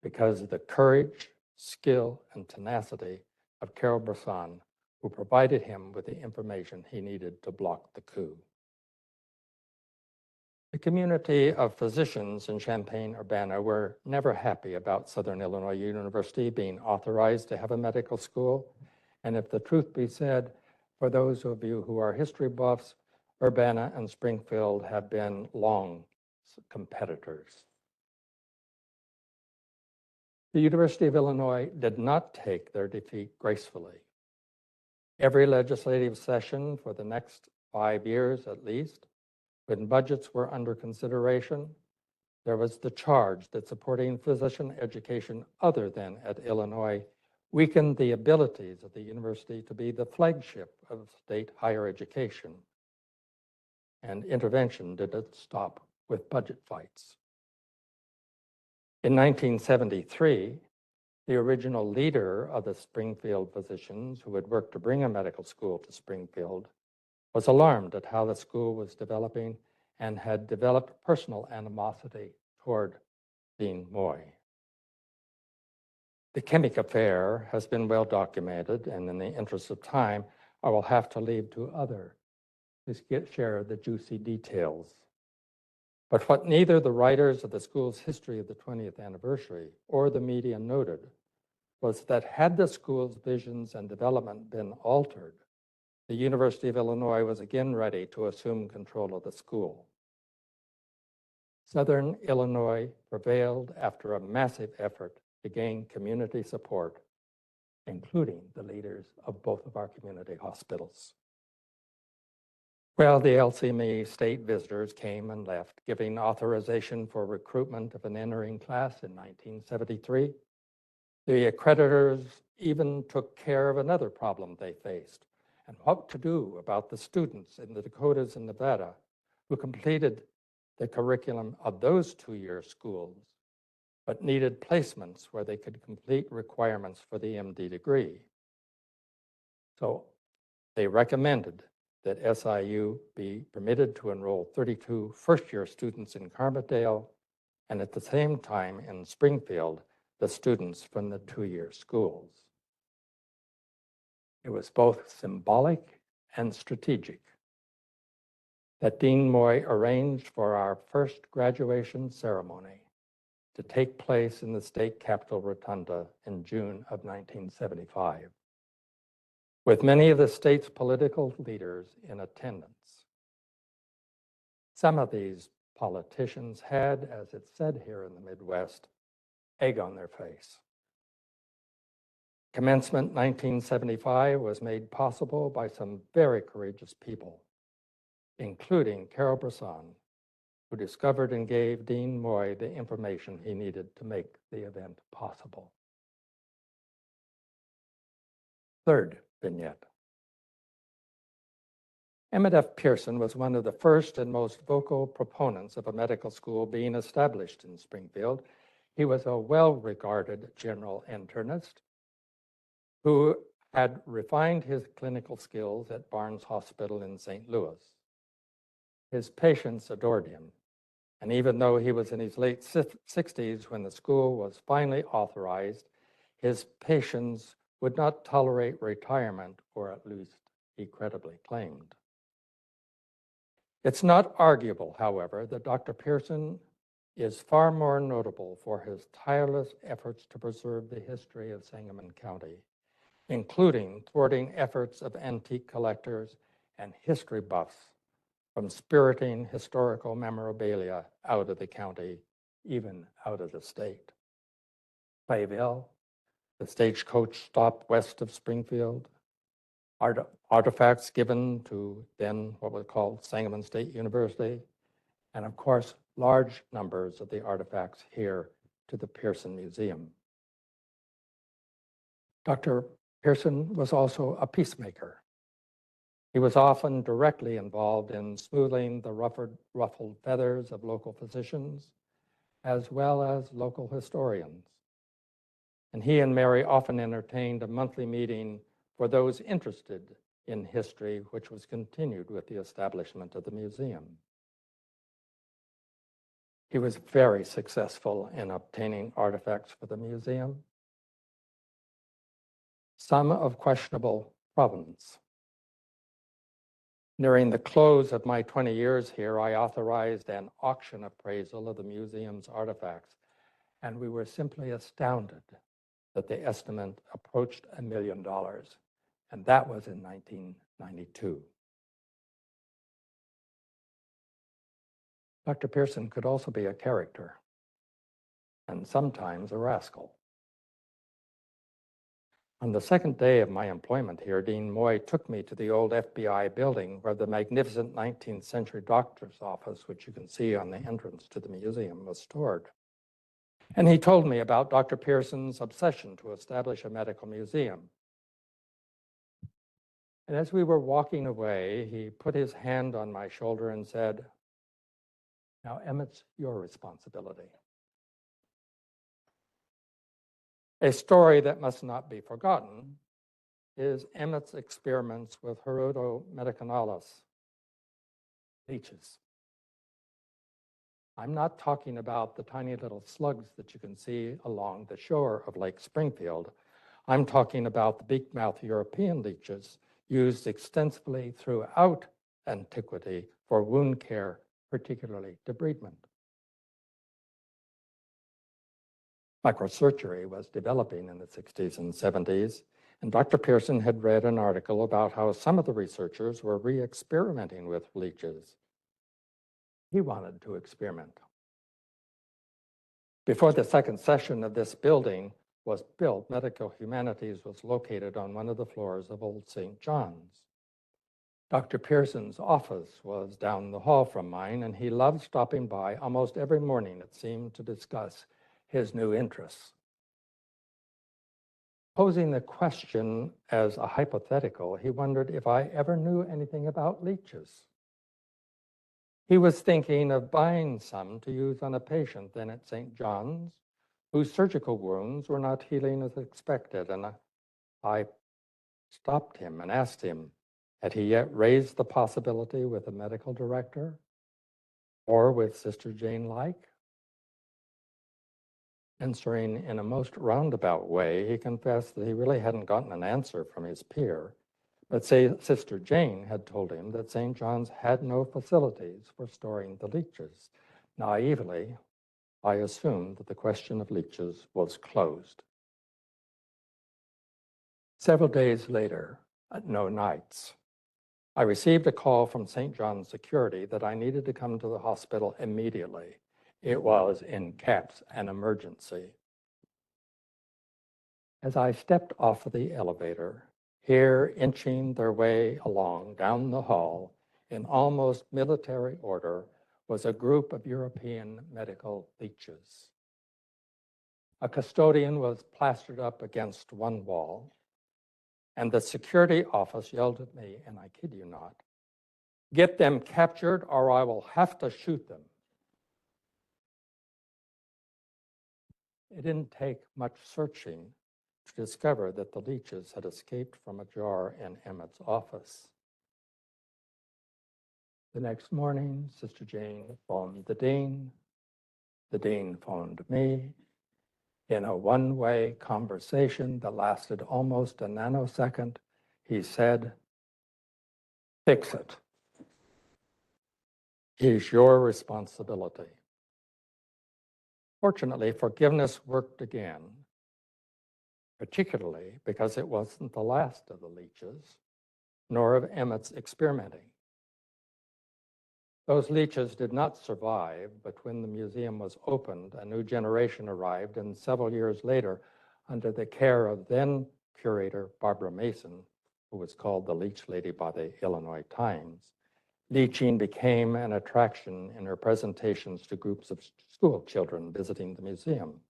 S3: because of the courage, skill, and tenacity of Carol Brisson, who provided him with the information he needed to block the coup. The community of physicians in Champaign-Urbana were never happy about Southern Illinois University being authorized to have a medical school. And if the truth be said, for those of you who are history buffs, Urbana and Springfield have been long competitors. The University of Illinois did not take their defeat gracefully. Every legislative session for the next 5 years at least, when budgets were under consideration, there was the charge that supporting physician education other than at Illinois weakened the abilities of the university to be the flagship of state higher education. And intervention didn't stop with budget fights. In 1973, the original leader of the Springfield physicians who had worked to bring a medical school to Springfield was alarmed at how the school was developing and had developed personal animosity toward Dean Moy. The Chemic affair has been well documented, and in the interest of time, I will have to leave to others to share the juicy details. But what neither the writers of the school's history of the 20th anniversary or the media noted was that had the school's visions and development been altered, the University of Illinois was again ready to assume control of the school. Southern Illinois prevailed after a massive effort to gain community support, including the leaders of both of our community hospitals. Well, the LCME state visitors came and left, giving authorization for recruitment of an entering class in 1973. The accreditors even took care of another problem they faced, and what to do about the students in the Dakotas and Nevada who completed the curriculum of those two-year schools, but needed placements where they could complete requirements for the MD degree. So they recommended that SIU be permitted to enroll 32 first-year students in Carbondale, and at the same time in Springfield, the students from the two-year schools. It was both symbolic and strategic that Dean Moy arranged for our first graduation ceremony to take place in the state capitol rotunda in June of 1975, with many of the state's political leaders in attendance. Some of these politicians had, as it's said here in the Midwest, egg on their face. Commencement 1975 was made possible by some very courageous people, including Carol Brisson, who discovered and gave Dean Moy the information he needed to make the event possible. Third vignette. Emmett F. Pearson was one of the first and most vocal proponents of a medical school being established in Springfield. He was a well-regarded general internist who had refined his clinical skills at Barnes Hospital in St. Louis. His patients adored him, And even though he was in his late 60s when the school was finally authorized, his patients would not tolerate retirement, or at least he credibly claimed. It's not arguable, however, that Dr. Pearson is far more notable for his tireless efforts to preserve the history of Sangamon County, including thwarting efforts of antique collectors and history buffs from spiriting historical memorabilia out of the county, even out of the state. Fayetteville, the stagecoach stop west of Springfield, artifacts given to then what was called Sangamon State University, and of course, large numbers of the artifacts here to the Pearson Museum. Dr. Pearson was also a peacemaker. He was often directly involved in smoothing the ruffled feathers of local physicians, as well as local historians. And he and Mary often entertained a monthly meeting for those interested in history, which was continued with the establishment of the museum. He was very successful in obtaining artifacts for the museum, some of questionable provenance. Nearing the close of my 20 years here, I authorized an auction appraisal of the museum's artifacts, and we were simply astounded that the estimate approached $1 million, and that was in 1992. Dr. Pearson could also be a character, and sometimes a rascal. On the second day of my employment here, Dean Moy took me to the old FBI building where the magnificent 19th century doctor's office, which you can see on the entrance to the museum, was stored. And he told me about Dr. Pearson's obsession to establish a medical museum. And as we were walking away, he put his hand on my shoulder and said, "Now, Emmett's your responsibility." A story that must not be forgotten is Emmett's experiments with Hirudo medicinalis, leeches. I'm not talking about the tiny little slugs that you can see along the shore of Lake Springfield. I'm talking about the beak-mouthed European leeches used extensively throughout antiquity for wound care, particularly debridement. Microsurgery was developing in the 60s and 70s, and Dr. Pearson had read an article about how some of the researchers were re-experimenting with leeches. He wanted to experiment. Before the second session of this building was built, Medical Humanities was located on one of the floors of Old St. John's. Dr. Pearson's office was down the hall from mine, and he loved stopping by almost every morning, it seemed, to discuss his new interests. Posing the question as a hypothetical, he wondered if I ever knew anything about leeches. He was thinking of buying some to use on a patient then at St. John's, whose surgical wounds were not healing as expected. And I stopped him and asked him, had he yet raised the possibility with the medical director or with Sister Jane Like? Answering in a most roundabout way, he confessed that he really hadn't gotten an answer from his peer, but Sister Jane had told him that St. John's had no facilities for storing the leeches. Naively, I assumed that the question of leeches was closed. Several days later, at no nights, I received a call from St. John's security that I needed to come to the hospital immediately. It was, in caps, an emergency. As I stepped off of the elevator, here inching their way along down the hall in almost military order was a group of European medical leeches. A custodian was plastered up against one wall, and the security office yelled at me, and I kid you not, "Get them captured or I will have to shoot them." It didn't take much searching to discover that the leeches had escaped from a jar in Emmett's office. The next morning, Sister Jane phoned the dean. The dean phoned me. In a one-way conversation that lasted almost a nanosecond, he said, "Fix it. It is your responsibility." Fortunately, forgiveness worked again, particularly because it wasn't the last of the leeches, nor of Emmett's experimenting. Those leeches did not survive, but when the museum was opened, a new generation arrived, and several years later, under the care of then curator Barbara Mason, who was called the Leech Lady by the Illinois Times, leeching became an attraction in her presentations to groups of school children visiting the museum.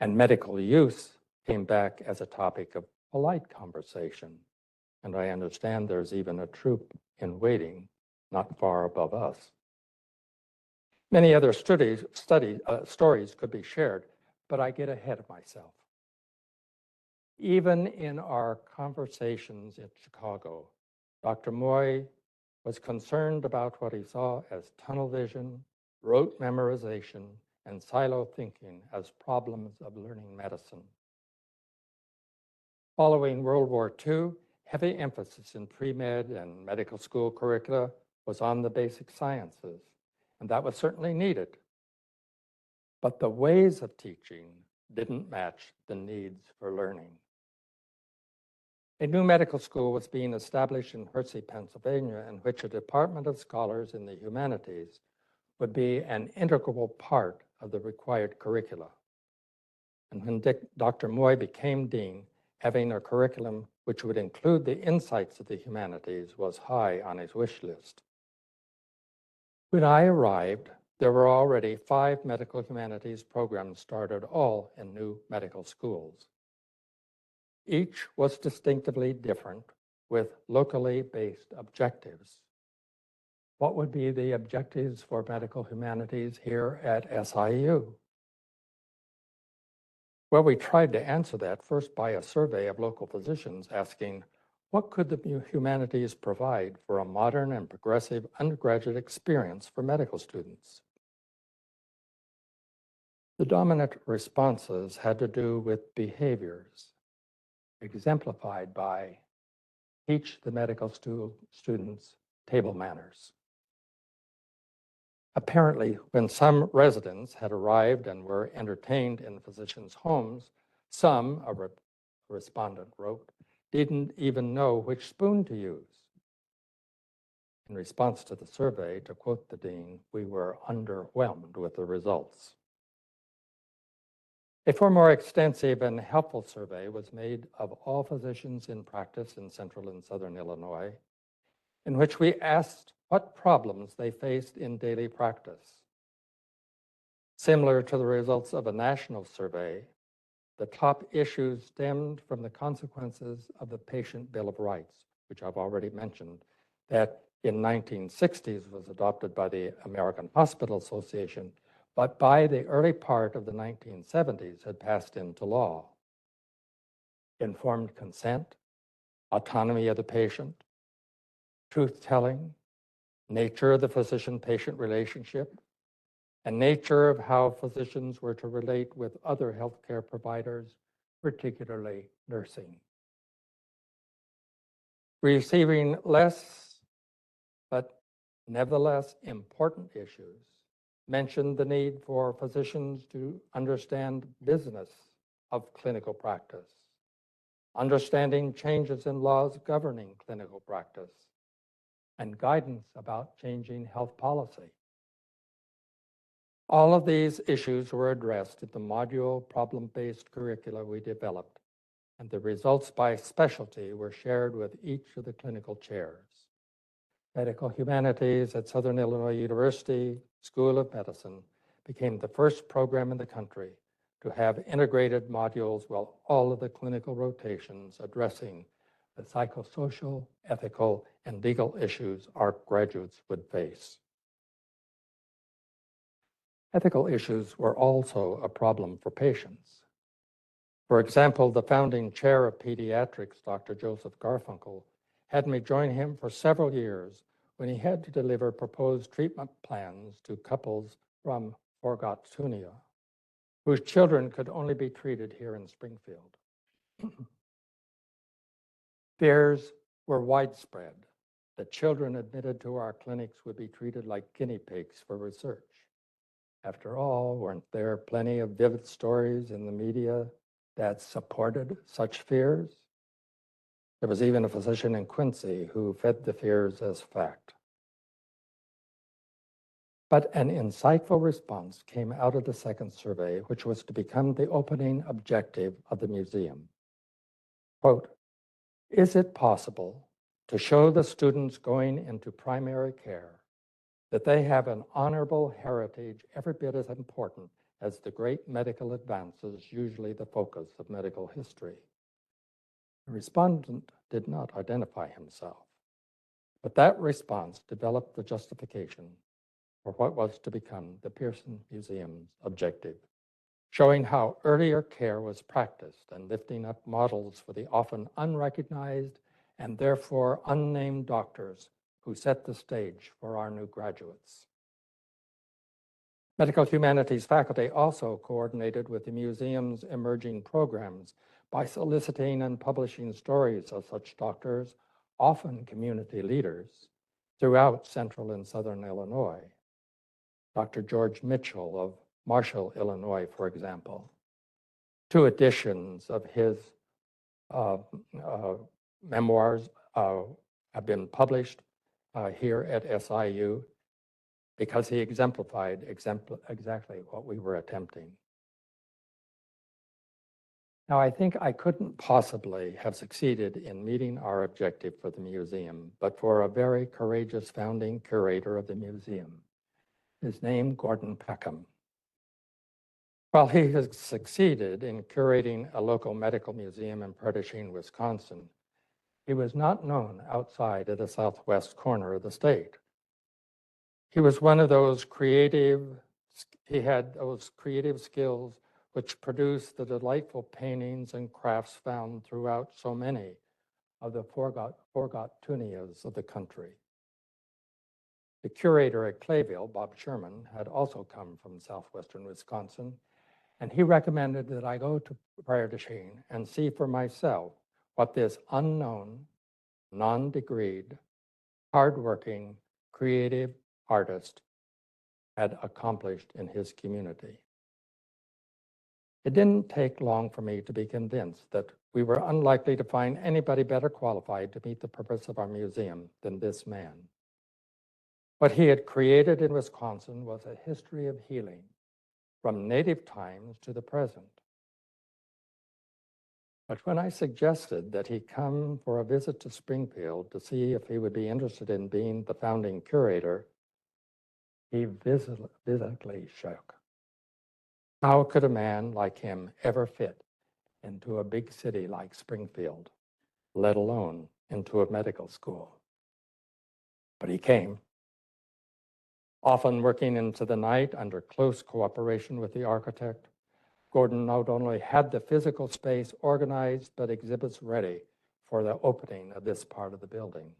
S3: And medical use came back as a topic of polite conversation. And I understand there's even a troop in waiting not far above us. Many other stories could be shared, but I get ahead of myself. Even in our conversations in Chicago, Dr. Moy was concerned about what he saw as tunnel vision, rote memorization, and silo thinking as problems of learning medicine. Following World War II, heavy emphasis in pre-med and medical school curricula was on the basic sciences, and that was certainly needed. But the ways of teaching didn't match the needs for learning. A new medical school was being established in Hershey, Pennsylvania, in which a department of scholars in the humanities would be an integral part of the required curricula. And when Dr. Moy became dean, having a curriculum which would include the insights of the humanities was high on his wish list. When I arrived, there were already 5 medical humanities programs started, all in new medical schools. Each was distinctively different with locally based objectives. What would be the objectives for medical humanities here at SIU? Well, we tried to answer that first by a survey of local physicians asking, what could the humanities provide for a modern and progressive undergraduate experience for medical students? The dominant responses had to do with behaviors, exemplified by teach the medical students table manners. Apparently, when some residents had arrived and were entertained in physicians' homes, some, a respondent wrote, didn't even know which spoon to use. In response to the survey, to quote the dean, we were underwhelmed with the results. A far more extensive and helpful survey was made of all physicians in practice in central and southern Illinois, in which we asked what problems they faced in daily practice. Similar to the results of a national survey, the top issues stemmed from the consequences of the Patient Bill of Rights, which I've already mentioned, that in 1960s was adopted by the American Hospital Association, but by the early part of the 1970s had passed into law. Informed consent, autonomy of the patient, truth-telling, nature of the physician-patient relationship, and nature of how physicians were to relate with other healthcare providers, particularly nursing. Receiving less, but nevertheless important issues, mentioned the need for physicians to understand business of clinical practice, understanding changes in laws governing clinical practice, and guidance about changing health policy. All of these issues were addressed in the module problem-based curricula we developed, and the results by specialty were shared with each of the clinical chairs. Medical Humanities at Southern Illinois University School of Medicine became the first program in the country to have integrated modules while all of the clinical rotations addressing the psychosocial, ethical, and legal issues our graduates would face. Ethical issues were also a problem for patients. For example, the founding chair of pediatrics, Dr. Joseph Garfunkel, had me join him for several years when he had to deliver proposed treatment plans to couples from Forgotten, whose children could only be treated here in Springfield. Fears were widespread that children admitted to our clinics would be treated like guinea pigs for research. After all, weren't there plenty of vivid stories in the media that supported such fears? There was even a physician in Quincy who fed the fears as fact. But an insightful response came out of the second survey, which was to become the opening objective of the museum. Quote, "Is it possible to show the students going into primary care that they have an honorable heritage every bit as important as the great medical advances usually the focus of medical history?" The respondent did not identify himself, but that response developed the justification for what was to become the Pearson Museum's objective, showing how earlier care was practiced and lifting up models for the often unrecognized and therefore unnamed doctors who set the stage for our new graduates. Medical humanities faculty also coordinated with the museum's emerging programs by soliciting and publishing stories of such doctors, often community leaders, throughout central and southern Illinois. Dr. George Mitchell of Marshall, Illinois, for example. 2 editions of his memoirs have been published here at SIU because he exemplified exactly what we were attempting. Now, I think I couldn't possibly have succeeded in meeting our objective for the museum, but for a very courageous founding curator of the museum, his name Gordon Peckham. While he has succeeded in curating a local medical museum in Purchasing, Wisconsin, he was not known outside of the southwest corner of the state. He was one of those he had those creative skills which produced the delightful paintings and crafts found throughout so many of the Forgottunias of the country. The curator at Clayville, Bob Sherman, had also come from southwestern Wisconsin, and he recommended that I go to Purchasing and see for myself what this unknown, non-degreed, hardworking, creative artist had accomplished in his community. It didn't take long for me to be convinced that we were unlikely to find anybody better qualified to meet the purpose of our museum than this man. What he had created in Wisconsin was a history of healing from native times to the present. But when I suggested that he come for a visit to Springfield to see if he would be interested in being the founding curator, he visibly shook. How could a man like him ever fit into a big city like Springfield, let alone into a medical school? But he came, often working into the night under close cooperation with the architect. Gordon not only had the physical space organized, but exhibits ready for the opening of this part of the building.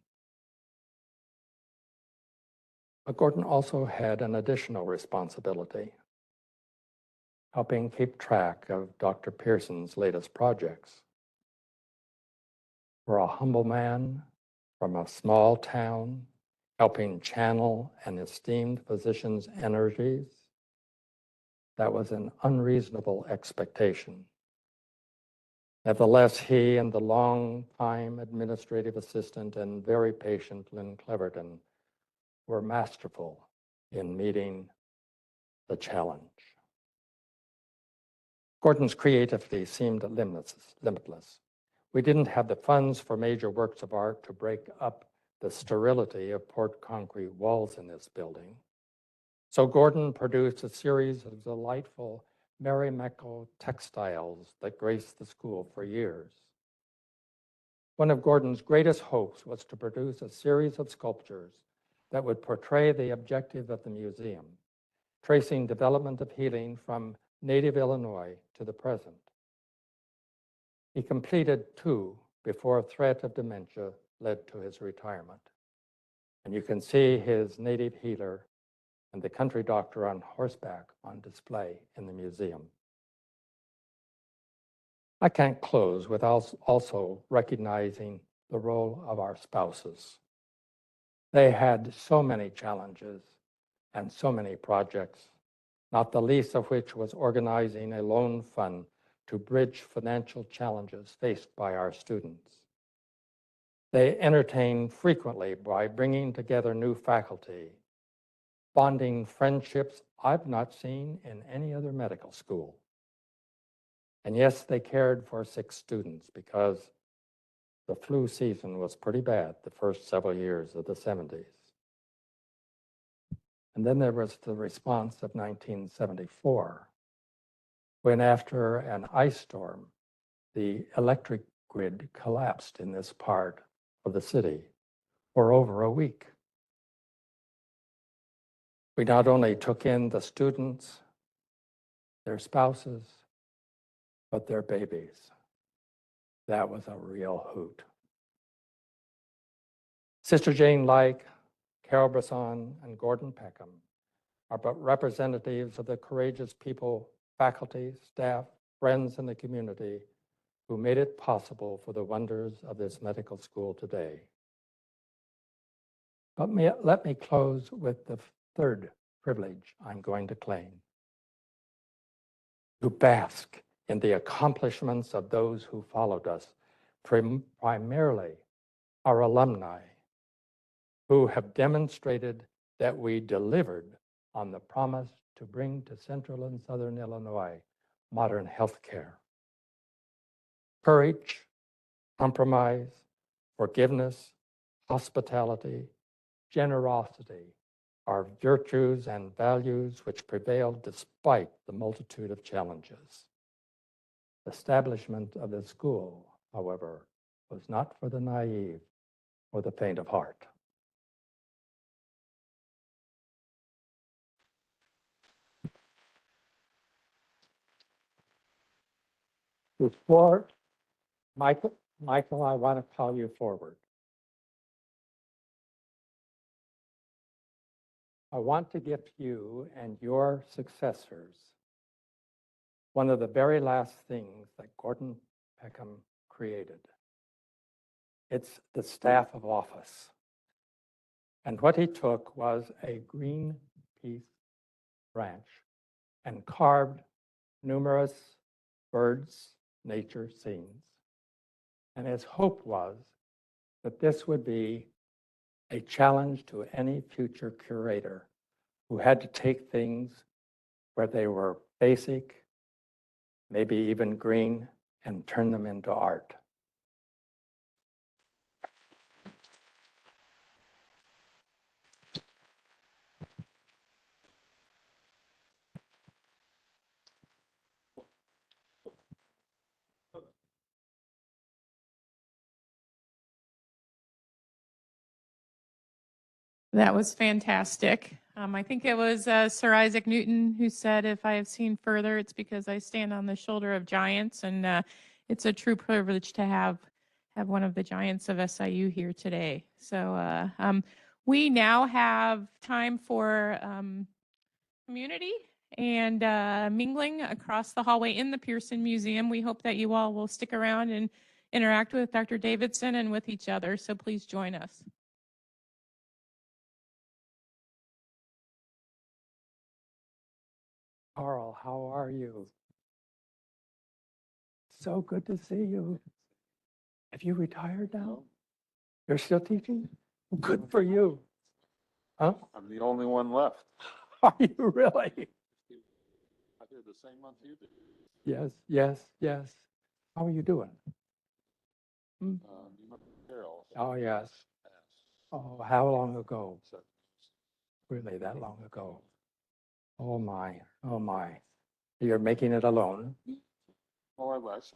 S3: But Gordon also had an additional responsibility, helping keep track of Dr. Pearson's latest projects. For a humble man from a small town, helping channel an esteemed physician's energies, that was an unreasonable expectation. Nevertheless, he and the long-time administrative assistant and very patient Lynn Cleverton were masterful in meeting the challenge. Gordon's creativity seemed limitless. We didn't have the funds for major works of art to break up the sterility of poured concrete walls in this building. So Gordon produced a series of delightful Marimekko textiles that graced the school for years. One of Gordon's greatest hopes was to produce a series of sculptures that would portray the objective of the museum, tracing development of healing from native Illinois to the present. He completed 2 before a threat of dementia led to his retirement. And you can see his native healer and the country doctor on horseback on display in the museum. I can't close without also recognizing the role of our spouses. They had so many challenges and so many projects, not the least of which was organizing a loan fund to bridge financial challenges faced by our students. They entertain frequently by bringing together new faculty, bonding friendships I've not seen in any other medical school. And yes, they cared for 6 students because the flu season was pretty bad the first several years of the 70s. And then there was the response of 1974, when after an ice storm, the electric grid collapsed in this part of the city for over a week. We not only took in the students, their spouses, but their babies. That was a real hoot. Sister Jane Like, Carol Brisson, and Gordon Peckham are but representatives of the courageous people, faculty, staff, friends in the community who made it possible for the wonders of this medical school today. But let me close with the third privilege I'm going to claim: to bask in the accomplishments of those who followed us, primarily our alumni, who have demonstrated that we delivered on the promise to bring to Central and Southern Illinois modern health care. Courage, compromise, forgiveness, hospitality, generosity are virtues and values which prevailed despite the multitude of challenges. The establishment of the school, however, was not for the naive or the faint of heart. Before Michael, I want to call you forward. I want to gift you and your successors one of the very last things that Gordon Peckham created. It's the staff of office. And what he took was a green peace branch and carved numerous birds, nature scenes. And his hope was that this would be a challenge to any future curator who had to take things where they were basic, maybe even green, and turn them into art.
S1: That was fantastic. I think it was Sir Isaac Newton who said, "If I have seen further, it's because I stand on the shoulder of giants." And it's a true privilege to have one of the giants of SIU here today. So we now have time for community and mingling across the hallway in the Pearson Museum. We hope that you all will stick around and interact with Dr. Davidson and with each other. So please join us.
S3: Carl, how are you? So good to see you. Have you retired now? You're still teaching? Good for you. Huh?
S4: I'm the only one left.
S3: Are you really?
S4: I did the same month you did.
S3: Yes, yes, yes. How are you doing? Hmm?
S4: You remember Carol?
S3: Oh, yes.
S4: Passed.
S3: Oh, how long ago?
S4: So,
S3: Really, that long ago? Oh, my. Oh, my. You're making it alone?
S4: more or less.